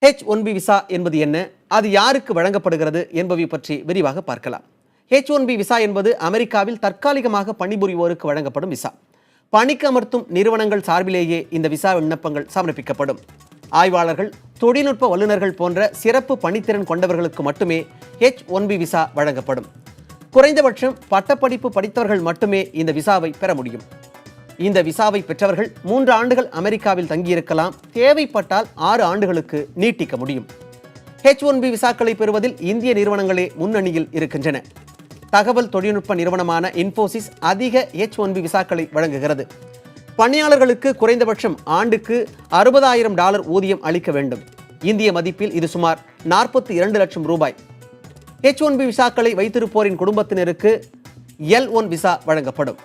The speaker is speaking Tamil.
H-1B விசா என்பது என்ன, அது யாருக்கு வழங்கப்படுகிறது என்பவை பற்றி விரிவாக பார்க்கலாம். H-1B விசா என்பது அமெரிக்காவில் தற்காலிகமாக பணிபுரிவோருக்கு வழங்கப்படும் விசா. பணிக்கு அமர்த்தும் நிறுவனங்கள் சார்பிலேயே இந்த விசா விண்ணப்பங்கள் சமர்ப்பிக்கப்படும். ஆய்வாளர்கள், தொழில்நுட்ப வல்லுநர்கள் போன்ற சிறப்பு பணித்திறன் கொண்டவர்களுக்கு மட்டுமே H-1B விசா வழங்கப்படும். குறைந்தபட்சம் பட்டப்படிப்பு படித்தவர்கள் மட்டுமே இந்த விசாவை பெற முடியும். இந்த விசாவை பெற்றவர்கள் 3 ஆண்டுகள் அமெரிக்காவில் தங்கியிருக்கலாம். தேவைப்பட்டால் 6 ஆண்டுகளுக்கு நீட்டிக்க முடியும். H-1B விசாக்களை பெறுவதில் இந்திய நிறுவனங்களே முன்னணியில் இருக்கின்றன. தகவல் தொழில்நுட்ப நிறுவனமான இன்ஃபோசிஸ் அதிக H-1B விசாக்களை வழங்குகிறது. பணியாளர்களுக்கு குறைந்தபட்சம் ஆண்டுக்கு $60,000 ஊதியம் அளிக்க வேண்டும். இந்திய மதிப்பில் இது சுமார் 42 லட்சம் ரூபாய். H-1B விசாக்களை வைத்திருப்போரின் குடும்பத்தினருக்கு L1 விசா வழங்கப்படும்.